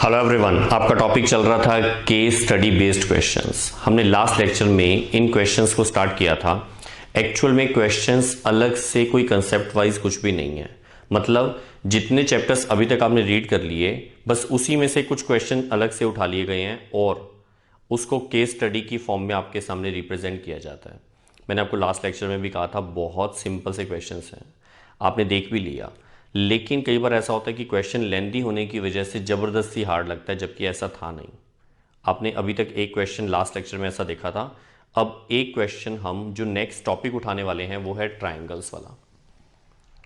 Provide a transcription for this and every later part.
Hello everyone, आपका topic चल रहा था केस स्टडी बेस्ड क्वेश्चंस। हमने लास्ट लेक्चर में इन क्वेश्चंस को स्टार्ट किया था। एक्चुअल में क्वेश्चंस अलग से कोई कंसेप्ट वाइज कुछ भी नहीं है। मतलब जितने चैप्टर्स अभी तक आपने रीड कर लिए, बस उसी में से कुछ क्वेश्चन अलग से उठा लिए गए हैं और उसको केस स्टडी की फॉर्म में आपके सामने रिप्रेजेंट किया जाता है। मैंने आपको लास्ट लेक्चर में भी कहा था, बहुत सिंपल से क्वेश्चंस हैं, आपने देख भी लिया। लेकिन कई बार ऐसा होता है कि क्वेश्चन लेंथी होने की वजह से ज़बरदस्ती हार्ड लगता है, जबकि ऐसा था नहीं। आपने अभी तक एक क्वेश्चन लास्ट लेक्चर में ऐसा देखा था। अब एक क्वेश्चन हम जो नेक्स्ट टॉपिक उठाने वाले हैं वो है ट्राइंगल्स वाला।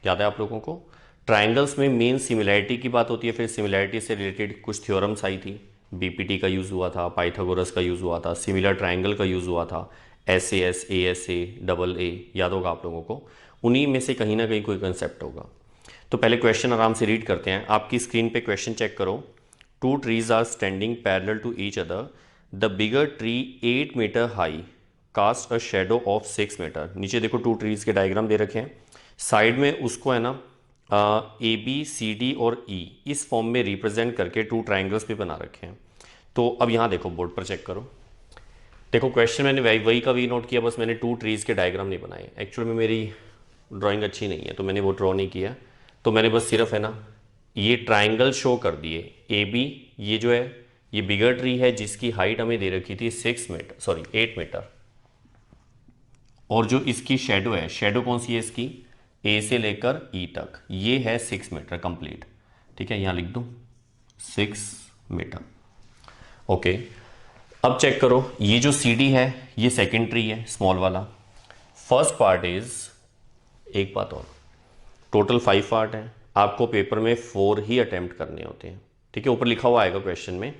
याद है आप लोगों को? ट्राइंगल्स में मेन सिमिलैरिटी की बात होती है, फिर सिमिलैरिटी से रिलेटेड कुछ थ्योरम्स आई थी। बीपीटी का यूज़ हुआ था, पाइथागोरस का यूज़ हुआ था, सिमिलर ट्राइंगल का यूज़ हुआ था, SAS, ASA, डबल ए, याद होगा आप लोगों को। उन्हीं में से कहीं ना कहीं कोई कंसेप्ट होगा। तो पहले क्वेश्चन आराम से रीड करते हैं। आपकी स्क्रीन पे क्वेश्चन चेक करो। Two trees are standing parallel to each other. The bigger tree 8 metre high cast a shadow of 6 metre. नीचे देखो, टू ट्रीज के डायग्राम दे रखे हैं। साइड में उसको है ना ABCD और E इस फॉर्म में रिप्रेजेंट करके टू ट्राइंगल्स भी बना रखे हैं। तो अब यहाँ देखो, बोर्ड पर चेक करो। देखो क्वेश्चन मैंने वही का भी नोट किया, बस मैंने टू ट्रीज के डायग्राम नहीं बनाए। एक्चुअली में मेरी ड्राइंग अच्छी नहीं है तो मैंने वो ड्रॉ नहीं किया। तो मैंने बस सिर्फ है ना ये ट्राइंगल शो कर दिए। AB ये जो है ये बिगर ट्री है जिसकी हाइट हमें दे रखी थी 8 मीटर। और जो इसकी शेडो है, शेडो कौन सी है इसकी? A से लेकर E तक, ये है 6 मीटर कंप्लीट। ठीक है, यहां लिख दूं 6 मीटर। ओके, अब चेक करो, ये जो CD है ये सेकेंड ट्री है, स्मॉल वाला। फर्स्ट पार्ट इज, एक बात और, टोटल 5 पार्ट है। आपको पेपर में 4 ही अटेम्प्ट करने होते हैं। ठीक है, ऊपर लिखा हुआ आएगा क्वेश्चन में,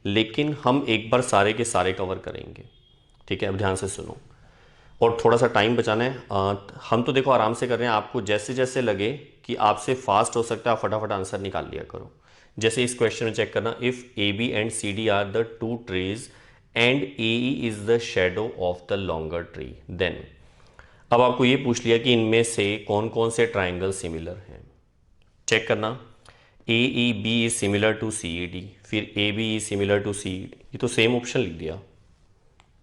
लेकिन हम एक बार सारे के सारे कवर करेंगे। ठीक है, अब ध्यान से सुनो और थोड़ा सा टाइम बचाना है। हम तो देखो आराम से कर रहे हैं, आपको जैसे जैसे लगे कि आपसे फास्ट हो सकता है आप फटाफट आंसर निकाल लिया करो। जैसे इस क्वेश्चन में चेक करना, if AB and CD are the two trees and AE is the shadow of the longer tree, then. अब आपको ये पूछ लिया कि इनमें से कौन कौन से ट्राइंगल सिमिलर हैं। चेक करना, AEB is similar to CED, फिर AB is similar to CED। ये तो सेम ऑप्शन लिख दिया,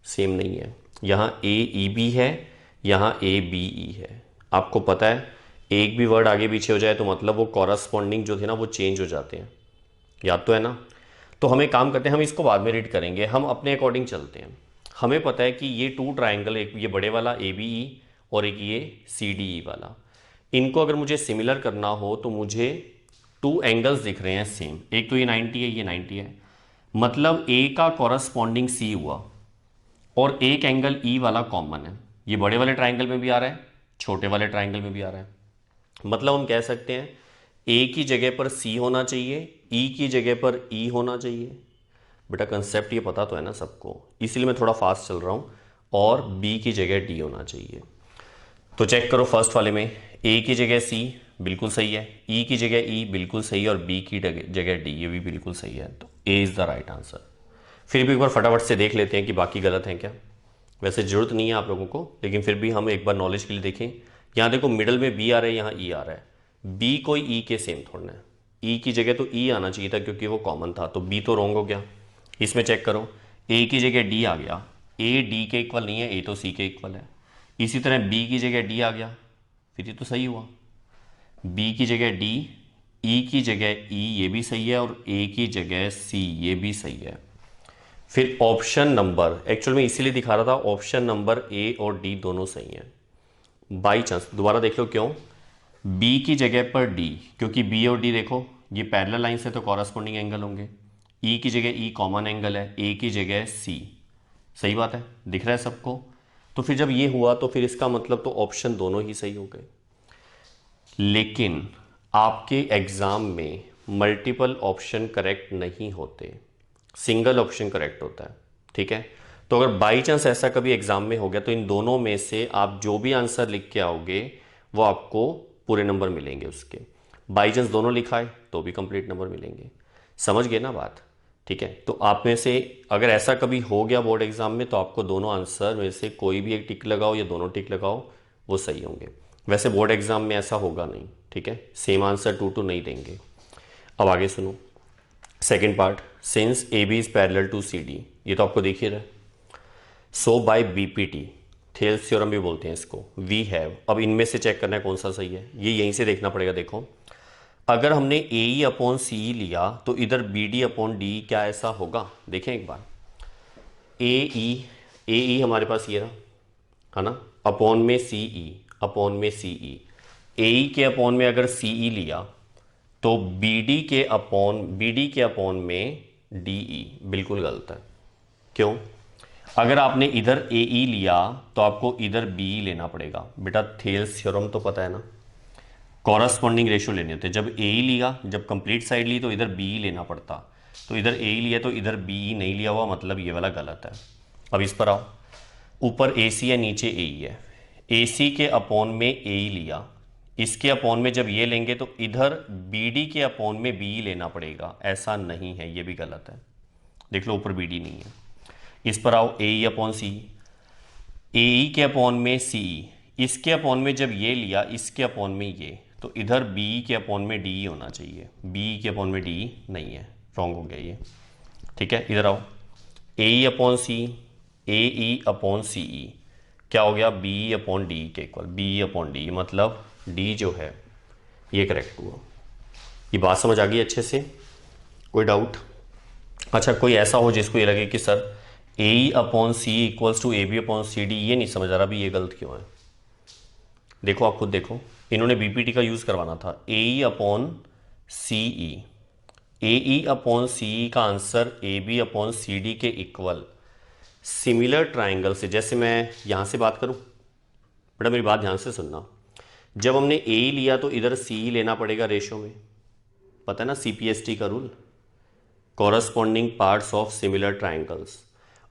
सेम नहीं है। यहाँ AEB है, यहाँ ABE है। आपको पता है एक भी वर्ड आगे पीछे हो जाए तो मतलब वो कॉरस्पॉन्डिंग जो थे ना वो चेंज हो जाते हैं, याद तो है ना? तो हम एक काम करते हैं, हम इसको बाद में रीड करेंगे, हम अपने अकॉर्डिंग चलते हैं। हमें पता है कि ये टू ट्राइंगल, एक ये बड़े वाला ABE और एक ये CDE वाला, इनको अगर मुझे सिमिलर करना हो तो मुझे टू एंगल्स दिख रहे हैं सेम। एक तो ये 90 है, ये 90 है, मतलब A का कॉरस्पॉन्डिंग C हुआ और एक एंगल E वाला कॉमन है। ये बड़े वाले ट्राइंगल में भी आ रहा है, छोटे वाले ट्राइंगल में भी आ रहा है। मतलब हम कह सकते हैं A की जगह पर C होना चाहिए, E की जगह पर E होना चाहिए। बेटा कंसेप्ट ये पता तो है ना सबको, इसीलिए मैं थोड़ा फास्ट चल रहा हूँ। और B की जगह D होना चाहिए। तो चेक करो, फर्स्ट वाले में A की जगह C बिल्कुल सही है, E की जगह E बिल्कुल सही है और B की जगह D ये भी बिल्कुल सही है। तो A is the right answer. फिर भी एक बार फटाफट से देख लेते हैं कि बाकी गलत हैं क्या। वैसे जरूरत नहीं है आप लोगों को, लेकिन फिर भी हम एक बार नॉलेज के लिए देखें। यहाँ देखो मिडल में B आ रहा है, यहाँ E आ रहा है। B कोई E के सेम थोड़ा है, E की जगह तो E आना चाहिए था क्योंकि वो कॉमन था, तो B तो रॉन्ग हो गया। इसमें चेक करो, A की जगह D आ गया, A D के इक्वल नहीं है, A तो C के इक्वल है। इसी तरह B की जगह D आ गया, फिर ये तो सही हुआ। B की जगह D, E की जगह E ये भी सही है और A की जगह C ये भी सही है। फिर ऑप्शन नंबर, एक्चुअल में इसीलिए दिखा रहा था, ऑप्शन नंबर A और D दोनों सही हैं। बाई चांस दोबारा देख लो क्यों, B की जगह पर D, क्योंकि B और D देखो ये पैरेलल लाइन से तो कॉरस्पॉन्डिंग एंगल होंगे। E की जगह E कॉमन एंगल है, A की जगह C। सही बात है, दिख रहा है सबको? तो फिर जब ये हुआ तो फिर इसका मतलब तो ऑप्शन दोनों ही सही हो गए। लेकिन आपके एग्जाम में मल्टीपल ऑप्शन करेक्ट नहीं होते, सिंगल ऑप्शन करेक्ट होता है। ठीक है, तो अगर बाई चांस ऐसा कभी एग्जाम में हो गया तो इन दोनों में से आप जो भी आंसर लिख के आओगे वो आपको पूरे नंबर मिलेंगे उसके। बाई चांस दोनों लिखा है तो भी कंप्लीट नंबर मिलेंगे। समझ गए ना बात? ठीक है, तो आप में से अगर ऐसा कभी हो गया बोर्ड एग्जाम में तो आपको दोनों आंसर में से कोई भी एक टिक लगाओ या दोनों टिक लगाओ, वो सही होंगे। वैसे बोर्ड एग्जाम में ऐसा होगा नहीं। ठीक है, सेम आंसर टू टू नहीं देंगे। अब आगे सुनो, second part, since A B is parallel to C D, ये तो आपको दिख ही रहा है। So by BPT, Thales theorem भी बोलते हैं इसको, वी हैव, अब इनमें से चेक करना है कौन सा सही है, ये यहीं से देखना पड़ेगा। देखो अगर हमने ए ई अपॉन सी ई लिया तो इधर बी डी अपॉन डी क्या ऐसा होगा? देखें एक बार, ए ई हमारे पास ये रहा है ना, अपॉन में सी ई, अपॉन में सी ई, ए ई के अपॉन में अगर सी ई लिया तो बी डी के अपॉन में डी ई, बिल्कुल गलत है। क्यों? अगर आपने इधर ए ई लिया तो आपको इधर बी लेना पड़ेगा। बेटा थेल्स थ्योरम तो पता है ना, कॉरस्पॉन्डिंग रेशियो लेने होते हैं। जब ए ई लिया, जब कंप्लीट साइड ली तो इधर बी लेना पड़ता, तो इधर ए ई लिया तो इधर बी नहीं लिया हुआ, मतलब ये वाला गलत है। अब इस पर आओ, ऊपर ए सी है, नीचे ए ई है, ए सी के अपॉन में ए ई लिया, इसके अपॉन में जब ये लेंगे तो इधर बी डी के अपॉन में बी लेना पड़ेगा, ऐसा नहीं है, ये भी गलत है। देख लो ऊपर बी डी नहीं है। इस पर आओ, ए ई अपॉन सी, ए ई के अपॉन में सी ई, इसके अपॉन में जब ये लिया, इसके अपॉन में ये, तो इधर बी के अपॉन में डी होना चाहिए, बी के अपॉन में डी नहीं है, रॉन्ग हो गया ये। ठीक है, इधर आओ, ए ई अपॉन सी, ए ई अपॉन सी ई क्या हो गया? बी अपॉन डी के इक्वल, बी अपॉन डी, मतलब डी जो है ये करेक्ट हुआ। ये बात समझ आ गई अच्छे से? कोई डाउट? अच्छा, कोई ऐसा हो जिसको ये लगे कि sir A E upon C equals to A B upon C D, ये नहीं समझ आ रहा भी ये गलत क्यों है? देखो आप खुद देखो, इन्होंने बीपीटी का यूज करवाना था, ए ई अपॉन सी ई, ए ई अपॉन सी ई का answer A B upon C D के इक्वल। सिमिलर ट्राइंगल से, जैसे मैं यहां से बात करूं, बेटा मेरी बात ध्यान से सुनना, जब हमने ए ई लिया तो इधर सी ई लेना पड़ेगा रेशो में, पता है ना सीपीएसटी का rule, corresponding parts of similar triangles,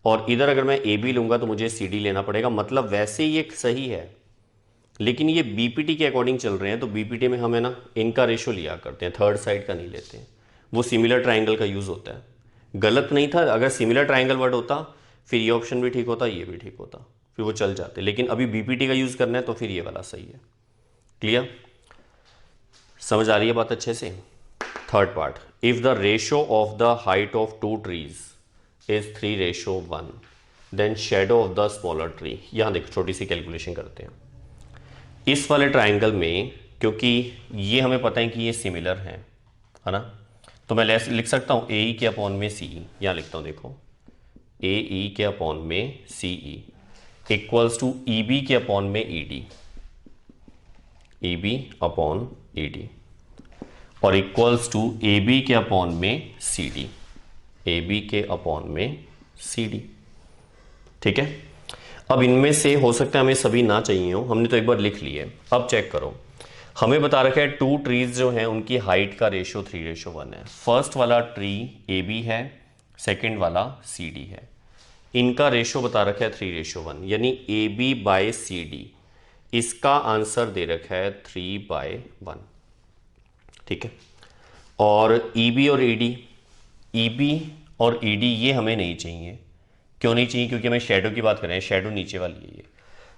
और इधर अगर मैं ए बी लूंगा तो मुझे सी डी लेना पड़ेगा, मतलब वैसे ये सही है, लेकिन ये बीपीटी के अकॉर्डिंग चल रहे हैं, तो बीपीटी में हमें ना इनका रेशो लिया करते हैं, थर्ड साइड का नहीं लेते हैं, वो सिमिलर ट्राइंगल का यूज होता है। गलत नहीं था, अगर सिमिलर ट्राइंगल वर्ड होता फिर ये ऑप्शन भी ठीक होता, ये भी ठीक होता, फिर वो चल जाते, लेकिन अभी बीपीटी का यूज करना है तो फिर ये वाला सही है। क्लियर? समझ आ रही है बात अच्छे से? Third part, if the ratio of the height of two trees is 3:1, then shadow of the smaller tree. यहां देखो छोटी सी कैलकुलेशन करते हैं। इस वाले ट्राइंगल में, क्योंकि ये हमें पता है कि ये सिमिलर है ना, तो मैं लिख सकता हूं ए ई के अपॉन में सी ई, यहां लिखता हूं, देखो ए ई के अपॉन में C E equals to E B के अपॉन में E D, E B upon E D, और इक्वल्स टू ए बी के अपॉन में सी डी, ए बी के अपॉन में सी डी। ठीक है, अब इनमें से हो सकता है हमें सभी ना चाहिए हो, हमने तो एक बार लिख लिए। अब चेक करो, हमें बता रखा है टू ट्रीज जो हैं उनकी हाइट का रेशो 3:1 है। फर्स्ट वाला ट्री ए बी है, सेकेंड वाला सी डी है, इनका रेशो बता रखा है 3:1, यानी A B by C D, इसका आंसर दे रखा है 3/1। ठीक है, और ई बी और ई डी, ई बी और ई डी ये हमें नहीं चाहिए। क्यों नहीं चाहिए? क्योंकि हमें शेडो की बात कर रहे हैं, शेडो नीचे वाली है ये,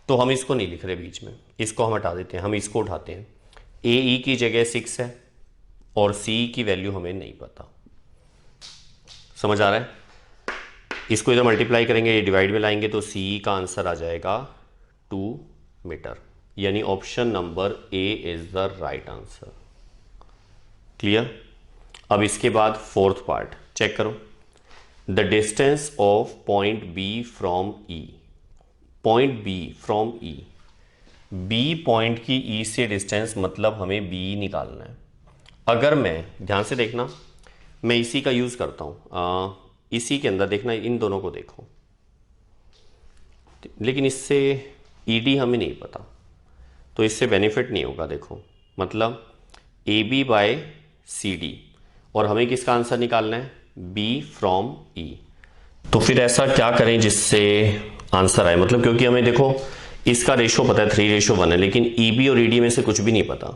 तो हम इसको नहीं लिख रहे बीच में, इसको हम हटा देते हैं, हम इसको उठाते हैं। ए ई की जगह 6 है और सी की वैल्यू हमें नहीं पता। समझ आ रहा है? इसको इधर मल्टीप्लाई करेंगे, ये डिवाइड में लाएंगे तो सी का आंसर आ जाएगा 2 मीटर, यानी option number A is the right answer. Clear? अब इसके बाद फोर्थ पार्ट चेक करो, the distance of point B from E, point B from E, B point की ई से डिस्टेंस, मतलब हमें बी निकालना है। अगर मैं, ध्यान से देखना, मैं इसी का यूज करता हूं, इसी के अंदर देखना, इन दोनों को देखो, लेकिन इससे ई डी हमें नहीं पता, तो इससे बेनिफिट नहीं होगा। देखो मतलब A B by C D, और हमें किसका आंसर निकालना है? B from E. तो फिर ऐसा क्या करें जिससे आंसर आए, मतलब क्योंकि हमें देखो इसका रेशो पता है 3:1 है, लेकिन ई बी और ई डी में से कुछ भी नहीं पता,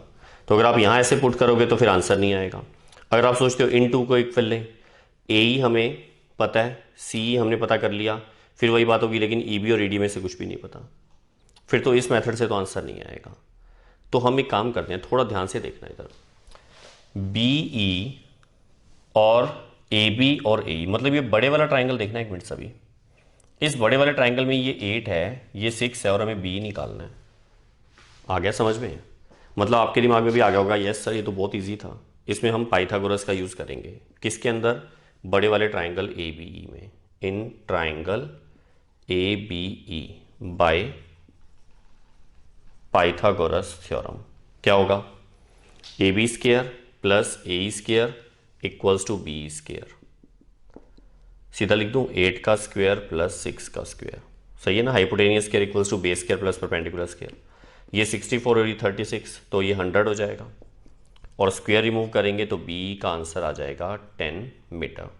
तो अगर आप यहां ऐसे पुट करोगे तो फिर आंसर नहीं आएगा। अगर आप सोचते हो इन टू को इक्वल लें, ए ई हमें पता है, सी हमने पता कर लिया, फिर वही बात होगी, लेकिन ई बी और ई डी में से कुछ भी नहीं पता, फिर तो इस मेथड से तो आंसर नहीं आएगा। तो हम एक काम करते हैं, थोड़ा ध्यान से देखना इधर, बी ई और ए बी और ए, मतलब ये बड़े वाला ट्राइंगल देखना एक मिनट सभी। इस बड़े वाले ट्राइंगल में ये 8 है, ये 6 है और हमें बी निकालना है। आ गया समझ में? मतलब आपके दिमाग में भी आ गया होगा यस सर ये तो बहुत इजी था। इसमें हम पाइथागोरस का यूज़ करेंगे किसके अंदर? बड़े वाले ट्राइंगल ए बी ई में। In triangle A B E by Pythagoras theorem क्या होगा? A B square plus A square equals to B square. सीधा लिख दूं 8 का स्क्वायर प्लस 6 का स्क्वायर, सही है ना? Hypotenuse square equals to base square plus perpendicular square. ये 64 और ये 36 तो ये 100 हो जाएगा और स्क्वायर रिमूव करेंगे तो बी का आंसर आ जाएगा 10 मीटर।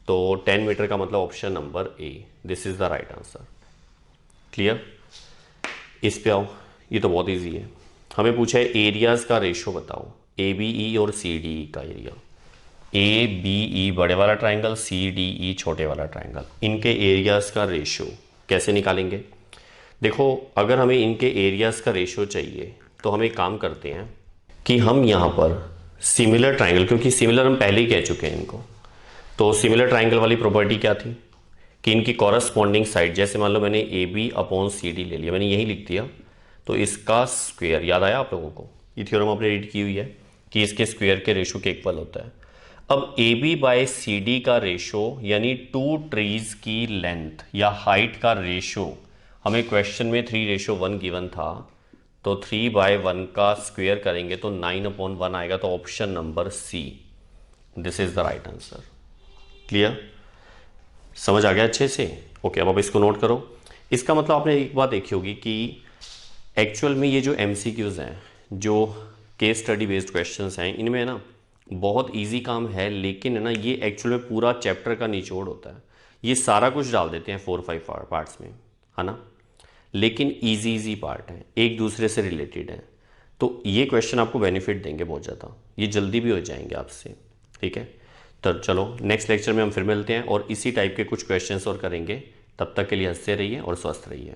तो 10 मीटर का मतलब option number A, this is the right answer. Clear? इस पे आओ, ये तो बहुत इजी है। हमें पूछा है एरियाज का रेशो बताओ, ए बी ई और सी डी ई का एरिया। ए बी ई बड़े वाला ट्राइंगल, सी डी ई छोटे वाला ट्राइंगल, इनके एरियाज का रेशो कैसे निकालेंगे? देखो अगर हमें इनके एरियाज का रेशो चाहिए तो हम एक काम करते हैं कि हम यहाँ पर सिमिलर ट्राइंगल, क्योंकि सिमिलर हम पहले ही कह चुके हैं इनको, तो सिमिलर ट्राइंगल वाली प्रॉपर्टी क्या थी कि इनकी कॉरस्पॉन्डिंग साइड, जैसे मान लो मैंने A B upon C D ले लिया, मैंने यही लिख दिया, तो इसका स्क्वायर याद आया आप लोगों को? ये थ्योरम आपने रीड की हुई है कि इसके स्क्वायर के रेशो के इक्वल होता है। अब A B by C D का रेशो यानी टू ट्रीज की लेंथ या हाइट का रेशो, हमें क्वेश्चन में 3:1 गिवन था, तो 3/1 का स्क्वायर करेंगे तो 9/1 आएगा, तो option number C, this is the right answer. Clear? समझ आ गया अच्छे से? ओके, अब आप इसको नोट करो। इसका मतलब आपने एक बात देखी होगी कि एक्चुअल में ये जो MCQs हैं, जो केस स्टडी बेस्ड क्वेश्चंस हैं, इनमें ना बहुत इजी काम है, लेकिन है ना ये एक्चुअल में पूरा चैप्टर का निचोड़ होता है। ये सारा कुछ डाल देते हैं 4-5 पार्ट्स में, है ना, लेकिन इजी पार्ट हैं, एक दूसरे से रिलेटेड हैं, तो ये क्वेश्चन आपको बेनिफिट देंगे बहुत ज़्यादा, ये जल्दी भी हो जाएंगे आपसे। ठीक है, तो चलो नेक्स्ट लेक्चर में हम फिर मिलते हैं और इसी टाइप के कुछ क्वेश्चंस और करेंगे। तब तक के लिए हंसते रहिए और स्वस्थ रहिए।